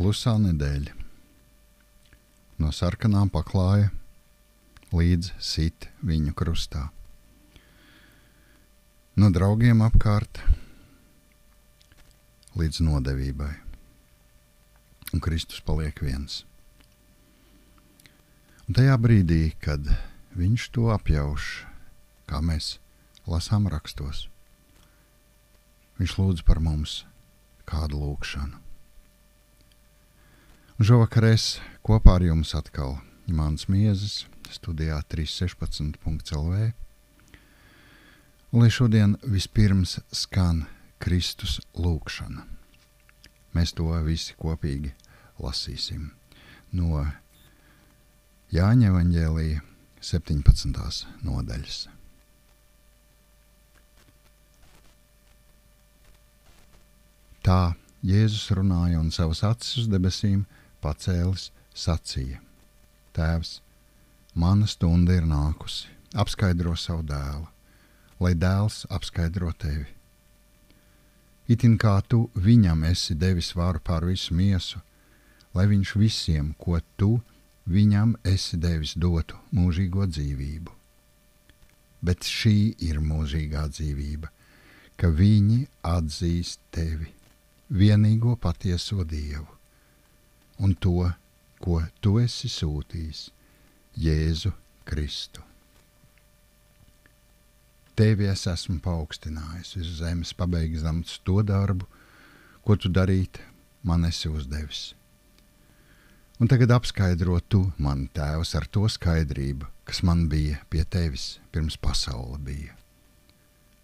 Klusā nedēļa. No sarkanām paklāja līdz sit viņu krustā. No draugiem apkārt līdz nodevībai. Un Kristus paliek viens. Un tajā brīdī, kad viņš to apjauš, kā mēs lasām rakstos, viņš lūdz par mums kādu lūgšanu. Un šovakar es kopā ar jums atkal Imants Miezis, studijā 316.lv. Un lai šodien vispirms skan Kristus lūgšana. Mēs to visi kopīgi lasīsim no Jāņa evaņģēlija 17. nodaļas. Tā Jēzus runāja un savas acis uz debesīm pacēlis sacīja: Tēvs, mana stunda ir nākusi, apskaidro savu dēlu, lai dēls apskaidro tevi. Itin kā tu viņam esi devis varu pār visu miesu, lai viņš visiem, ko tu viņam esi devis, dotu mūžīgo dzīvību. Bet šī ir mūžīgā dzīvība, ka viņi atzīst tevi, vienīgo patieso Dievu, un to, ko tu esi sūtījis, Jēzu Kristu. Tevi es esmu paaugstinājis uz zemes, pabeidzams to darbu, ko tu darīt man esi uzdevis. Un tagad apskaidro tu, man Tēvs, ar to skaidrību, kas man bija pie tevis pirms pasaule bija.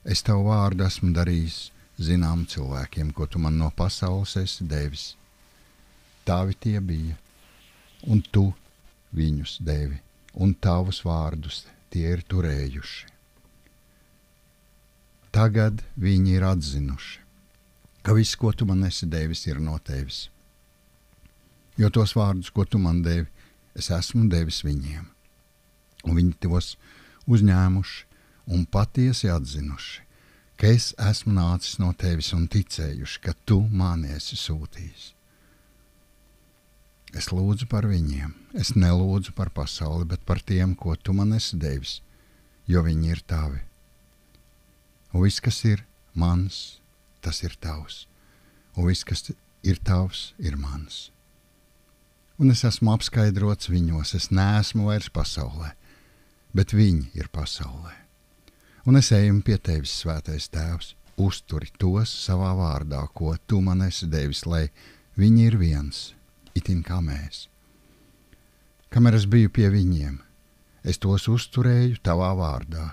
Es tavu vārdu esmu darījis zinām cilvēkiem, ko tu man no pasaules esi devis. Tavi tie bija, un tu viņus devi, un tavus vārdus tie ir turējuši. Tagad viņi ir atzinuši, ka viss, ko tu man esi devis, ir no tevis. Jo tos vārdus, ko tu man devi, es esmu devis viņiem. Un viņi tos uzņēmuši un patiesi atzinuši, ka es esmu nācis no tevis un ticējuši, ka tu mani esi sūtījis. Es lūdzu par viņiem, es nelūdzu par pasauli, bet par tiem, ko tu man esi devis, jo viņi ir tavi. Un viss, kas ir mans, tas ir tavs. Un viss, kas ir tavs, ir mans. Un es esmu apskaidrots viņos, es neesmu vairs pasaulē, bet viņi ir pasaulē. Un es eju pie tevis, svētais Tēvs, uzturi tos savā vārdā, ko tu man esi devis, lai viņi ir viens, itin kā mēs. Kamēr es biju pie viņiem, es tos uzturēju tavā vārdā,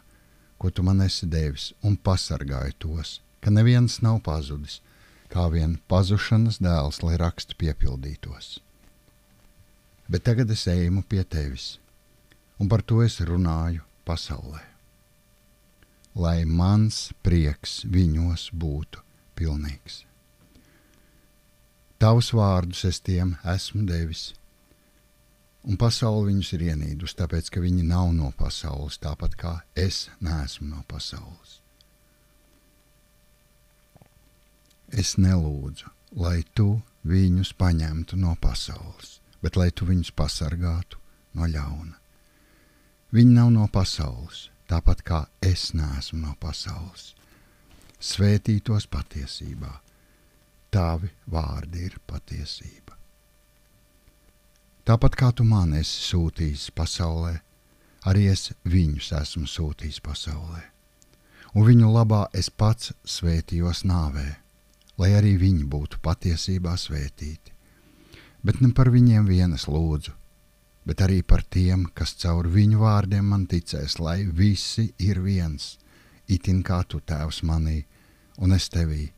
ko tu man esi devis, un pasargāju tos, ka neviens nav pazudis, kā vien pazušanas dēls, lai raksti piepildītos. Bet tagad es eju pie tevis, un par to es runāju pasaulē, lai mans prieks viņos būtu pilnīgs. Tavus vārdus es tiem esmu devis, un pasaule viņus ir ienīdusi, tāpēc, ka viņi nav no pasaules, tāpat kā es neesmu no pasaules. Es nelūdzu, lai tu viņus paņemtu no pasaules, bet lai tu viņus pasargātu no ļauna. Viņi nav no pasaules, tāpat kā es neesmu no pasaules. Svētītos patiesībā. Tavi vārdi ir patiesība. Tāpat kā tu mani esi sūtījis pasaulē, arī es viņus esmu sūtījis pasaulē. Un viņu labā es pats svētījos nāvē, lai arī viņi būtu patiesībā svētīti. Bet ne par viņiem vienas lūdzu, bet arī par tiem, kas caur viņu vārdiem man ticēs, lai visi ir viens, itin kā tu, Tēvs, manī, un es tevī,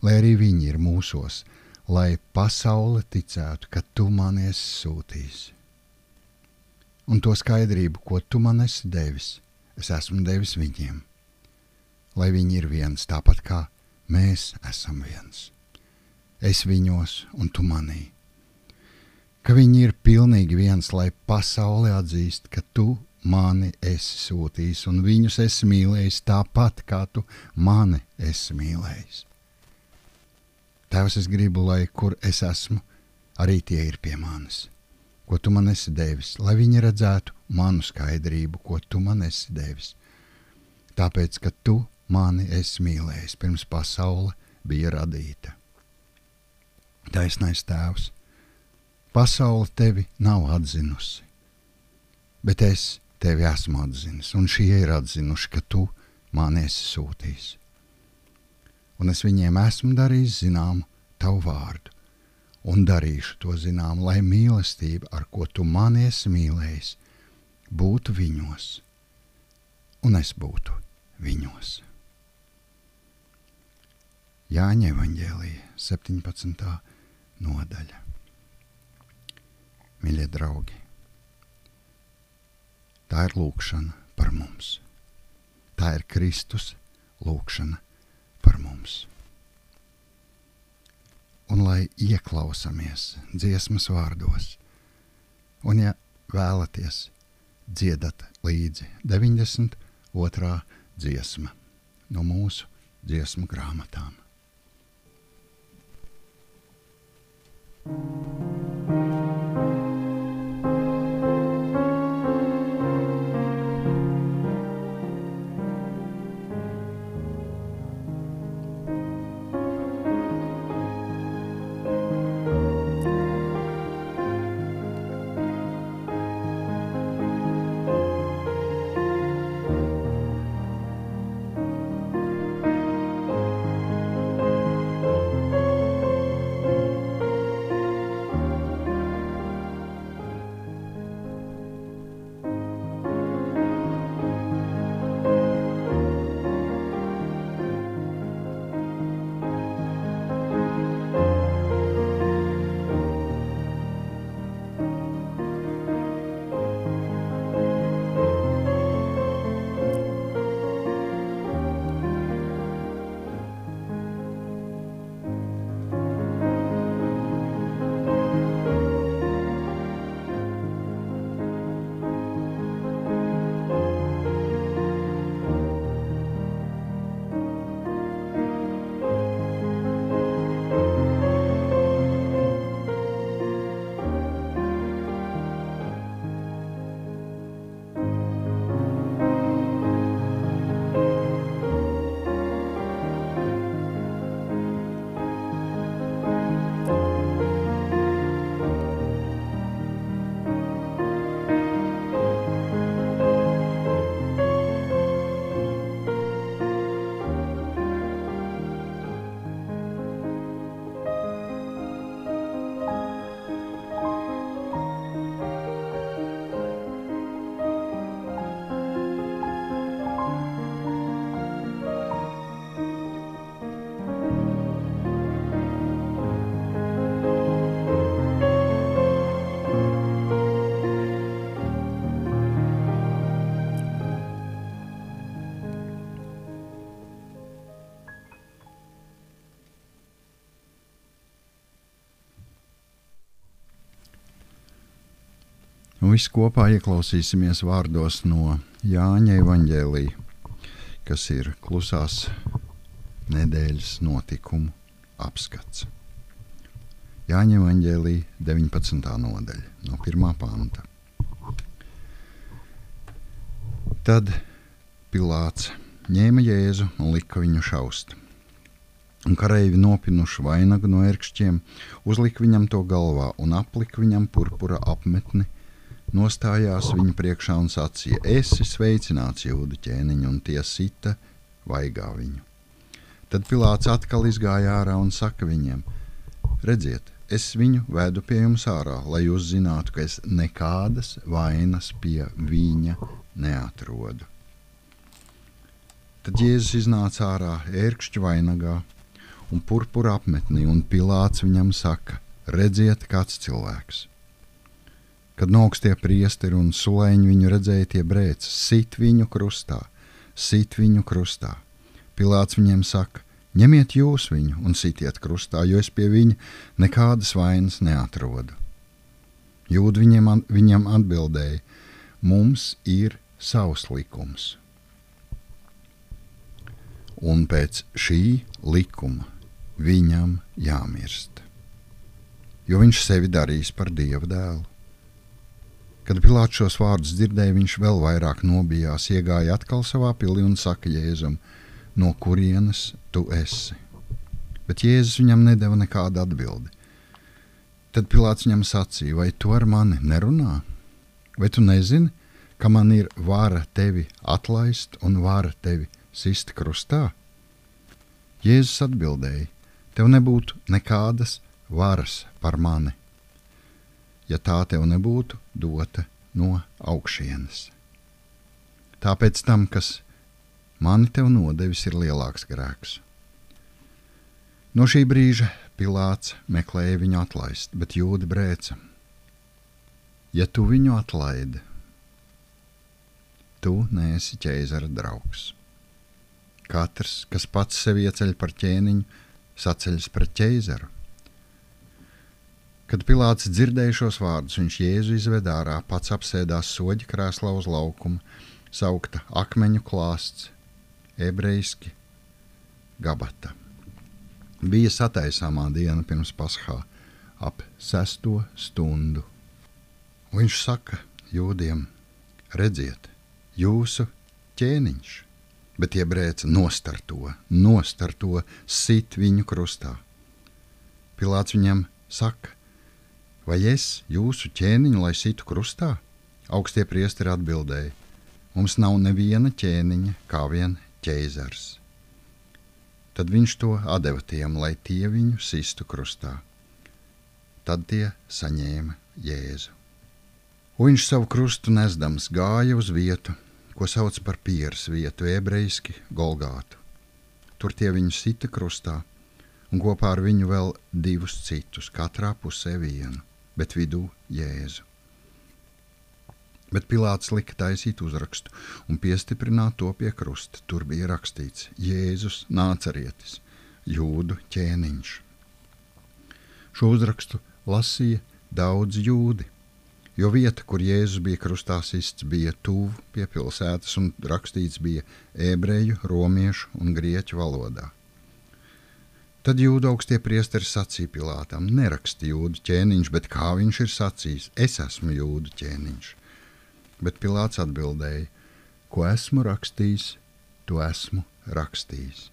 lai arī viņi ir mūsos, lai pasaule ticētu, ka tu mani esi sūtījis. Un to skaidrību, ko tu man esi devis, es esmu devis viņiem, lai viņi ir viens, tāpat kā mēs esam viens. Es viņos un tu manī. Ka viņi ir pilnīgi viens, lai pasaule atzīst, ka tu mani esi sūtījis un viņus esi mīlējis tāpat, kā tu mani esi mīlējis. Tēvs, es gribu, lai kur es esmu, arī tie ir pie manis, ko tu man esi devis, lai viņi redzētu manu skaidrību, ko tu man esi devis. Tāpēc, ka tu mani esi mīlējis, pirms pasaule bija radīta. Taisnais Tēvs, pasaule tevi nav atzinusi, bet es tevi esmu atzinis, un šie ir atzinuši, ka tu mani esi sūtījis. Un es viņiem esmu darījis zināmu tavu vārdu, un darīšu to zinām, lai mīlestība, ar ko tu mani esi mīlējis, būtu viņos, un es būtu viņos. Jāņa evaņģēlija 17. nodaļa. Mīļie draugi, tā ir lūkšana par mums. Tā ir Kristus lūkšana par mums. Un lai ieklausamies dziesmas vārdos, un ja vēlaties, dziedat līdzi 92. dziesma no mūsu dziesmu grāmatām. Un visi kopā ieklausīsimies vārdos no Jāņa evaņģēlija, kas ir klusās nedēļas notikumu apskats. Jāņa evaņģēlija 19. nodaļa, no 1. panta. Tad Pilāts ņēma Jēzu un lika viņu šaust. Un kareivji nopinuši vainagu no ērkšķiem, uzlika viņam to galvā un aplika viņam purpura apmetni, nostājās viņa priekšā un sacīja: esi sveicināts, Jūdu ķēniņ, un tie sita vaigā viņu. Tad Pilāts atkal izgāja ārā un saka viņiem: redziet, es viņu vedu pie jums ārā, lai jūs zinātu, ka es nekādas vainas pie viņa neatrodu. Tad Jēzus iznāca ārā ērkšķu vainagā un purpura apmetnī, un Pilāts viņam saka: redziet, kāds cilvēks. Kad augstie priesteri un sulēņi viņu redzēja, tie brēca: sit viņu krustā, sit viņu krustā. Pilāts viņiem saka: ņemiet jūs viņu un sitiet krustā, jo es pie viņa nekādas vainas neatrodu. Jūdi viņam atbildēja: mums ir savs likums, un pēc šī likuma viņam jāmirst. jo viņš sevi darīs par Dieva dēlu. Kad Pilāts šos vārdus dzirdēja, viņš vēl vairāk nobijās, iegāja atkal savā pilī un saka Jēzum, no kurienes tu esi? Bet Jēzus viņam nedeva nekādu atbildi. Tad Pilāts viņam sacīja, vai tu ar mani nerunā? Vai tu nezini, ka man ir vara tevi atlaist un vara tevi sist krustā? Jēzus atbildēja, tev nebūtu nekādas varas par mani, ja tā tev nebūtu dota no augšienes. Tāpēc tam, kas mani tev nodevis, ir lielāks grēks. No šī brīža Pilāts meklēja viņu atlaist, bet jūdi brēca. Ja tu viņu atlaidi, tu neesi ķēzara draugs. Katrs, kas pats sevi ieceļ par ķēniņu, saceļas pret ķēzaru. Kad Pilāts dzirdēja šos vārdus, viņš Jēzu izved ārā, pats apsēdās soģa krēslā uz laukuma, saukta akmeņu klāsts, ebrejiski Gabata. Bija sataisāmā diena pirms Paschā, ap 6. stundu. Viņš saka jūdiem, redziet, jūsu ķēniņš, bet tie brēca nost ar to, sit viņu krustā. Pilāts viņam saka, vai es jūsu ķēniņu, lai situ krustā? Augstie priesteri atbildēja, mums nav neviena ķēniņa, kā vien ķēzars. Tad viņš to atdeva tiem, lai tie viņu sistu krustā. Tad tie saņēma Jēzu. Un viņš savu krustu nesdams gāja uz vietu, ko sauc par pieres vietu, ebrejiski Golgātu. Tur tie viņu sita krustā, un kopā ar viņu vēl 2 citus, katrā pusē vienu, bet vidū Jēzu. Bet Pilāts lika taisīt uzrakstu un piestiprināt to pie krusta. Tur bija rakstīts Jēzus Nācarietis, jūdu ķēniņš. Šo uzrakstu lasīja daudz jūdi, jo vieta, kur Jēzus bija krustā sists, bija tuvu pie pilsētas un rakstīts bija ebreju, romiešu un grieķu valodā. Tad jūdu augstie priesteri sacīja Pilātam, neraksti jūdu ķēniņš, bet kā viņš ir sacījis, es esmu jūdu ķēniņš. Bet Pilāts atbildēja, ko esmu rakstījis, to esmu rakstījis.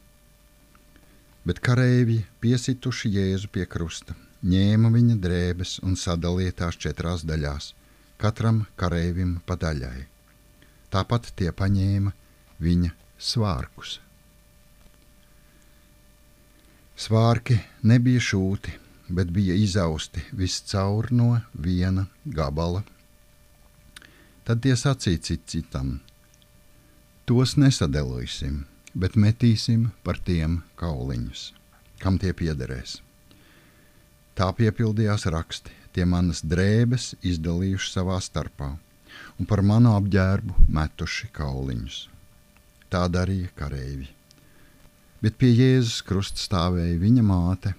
Bet kareivji, piesituši Jēzu pie krusta, ņēma viņa drēbes un sadalīja tās 4 daļās, katram kareivim pa daļai. Tāpat tie paņēma viņa svārkus. Svārki nebija šūti, bet bija izausti viscaur no viena gabala. Tad tie sacīja citam, tos nesadalīsim, bet metīsim par tiem kauliņus, kam tie piederēs. Tā piepildījās raksti, tie manas drēbes izdalījuši savā starpā, un par manu apģērbu metuši kauliņus. Tā darīja kareivji. Bet pie Jēzus krusta stāvēja viņa māte,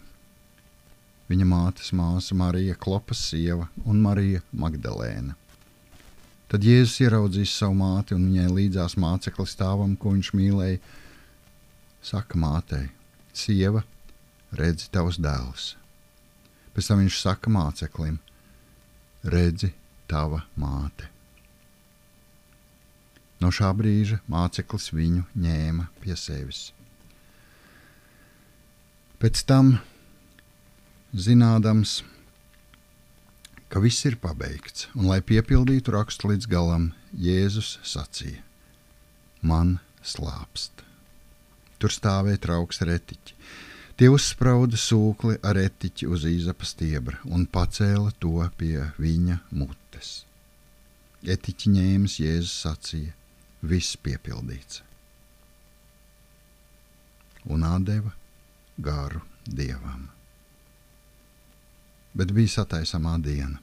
viņa mātes māsa Marija, Klopas sieva un Marija Magdalēna. Tad Jēzus ieraudzīs savu māti un viņai līdzās māceklis tēvam, ko viņš mīlēja, saka mātei, sieva, redzi tavs dēls. Pēc tam viņš saka māceklim, redzi tava māte. No šā brīža māceklis viņu ņēma pie sevis. Pēc tam, zinādams, ka viss ir pabeigts, un lai piepildītu rakstu līdz galam, Jēzus sacīja, man slāpst. Tur stāvēja trauks ar etiķi. Tie uzsprauda sūkli ar etiķi uz īzapa stiebra un pacēla to pie viņa mutes. Etiķi ņēmis Jēzus sacīja, viss piepildīts. Un atdeva garu Dievam. Bet bija sataisamā diena,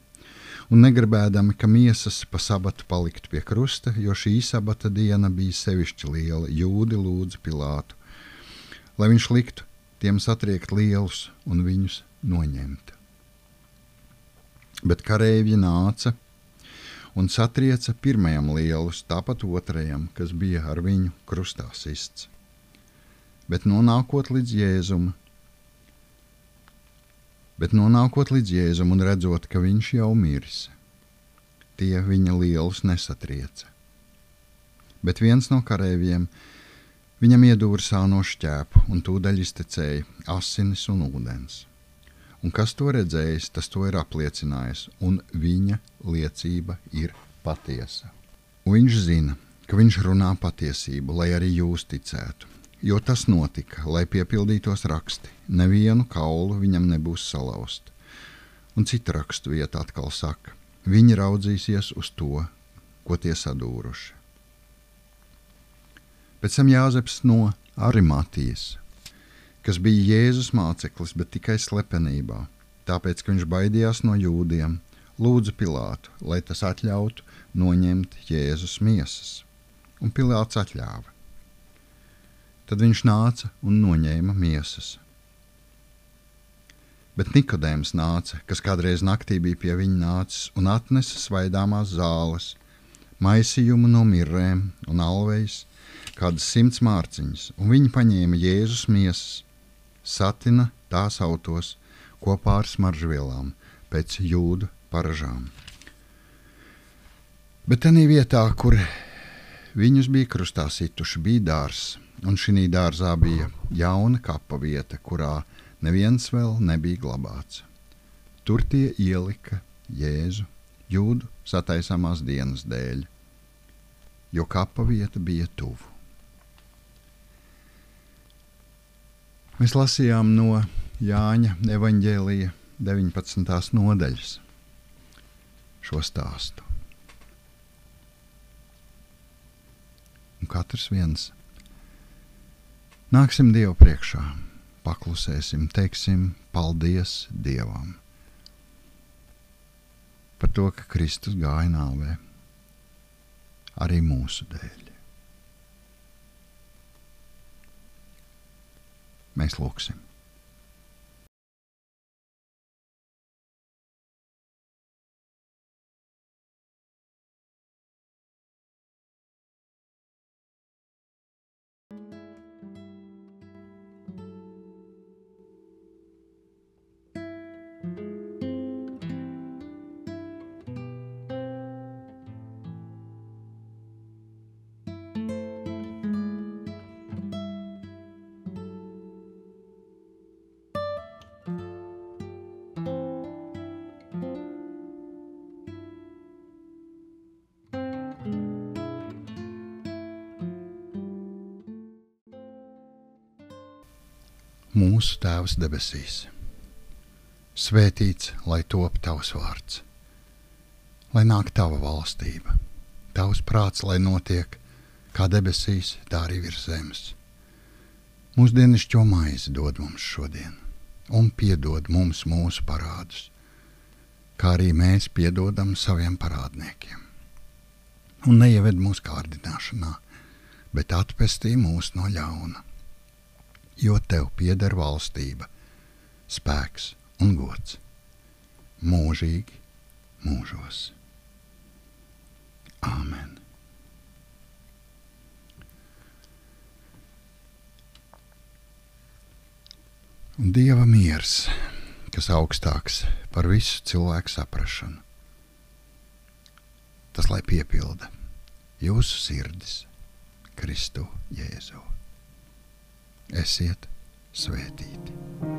un negribēdami, ka miesas pa sabatu paliktu pie krusta, jo šī sabata diena bija sevišķi liela, jūdi lūdza Pilātu, lai viņš liktu tiem satriekt lielus un viņus noņemt. Bet kareivji nāca un satrieca pirmajam lielus, tāpat otrajam, kas bija ar viņu krustā sists. Bet nonākot līdz Jēzuma, Bet nonākot līdz Jēzum un redzot, ka viņš jau miris, tie viņa lielus nesatrieca. Bet viens no kareiviem viņam iedūra sāno šķēpu un tūdaļ iztecēja asinis un ūdens. Un kas to redzējis, tas to ir apliecinājis, un viņa liecība ir patiesa. Un viņš zina, ka viņš runā patiesību, lai arī jūs ticētu. Jo tas notika, lai piepildītos raksti, nevienu kaulu viņam nebūs salauzt. Un cita rakstu vieta atkal saka, viņi raudzīsies uz to, ko tie sadūruši. Pēc tam Jāzeps no Arimatijas, kas bija Jēzus māceklis, bet tikai slepenībā, tāpēc, ka viņš baidījās no jūdiem, lūdza Pilātu, lai tas atļautu noņemt Jēzus miesas. Un Pilāts atļāva. Tad viņš nāca un noņēma miesas. Bet Nikodēms nāca, kas kādreiz naktī bija pie viņa nācis un atnesa svaidāmās zāles, maisījumu no mirrēm un alvejas, kādas 100 mārciņas, un viņi paņēma Jēzus miesas, satina tās autos kopā ar smaržvielām pēc jūdu paražām. Bet tenī vietā, kur viņus bija krustā situši, bija dārzs, un šī dārzā bija jauna kapa vieta, kurā neviens vēl nebija glabāts. Tur tie ielika Jēzu jūdu sataisāmās dienas dēļ, jo kapa vieta bija tuvu. Mēs lasījām no Jāņa evaņģēlija 19. nodaļas šo stāstu. Un katrs viens nāksim Dievu priekšā, paklusēsim, teiksim paldies Dievam par to, ka Kristus gāja nāvē arī mūsu dēļ. Mēs lūksim. Mūsu Tēvs debesīs, svētīts, lai top Tavs vārds, lai nāk Tava valstība, Tavs prāts, lai notiek kā debesīs, tā arī virs zemes. Mūsu dienascho maizi dod mums šodien, un piedod mums mūsu parādus, kā arī mēs piedodam saviem parādniekiem. Un neieved mūsu kārdināšanā, bet atpestī mūs no ļauna. Jo Tev pieder valstība, spēks un gods, mūžīgi mūžos. Āmen. Un Dieva miers, kas augstāks par visu cilvēku saprašanu, tas lai piepilda jūsu sirdis Kristu Jēzu. Esiet svētīti!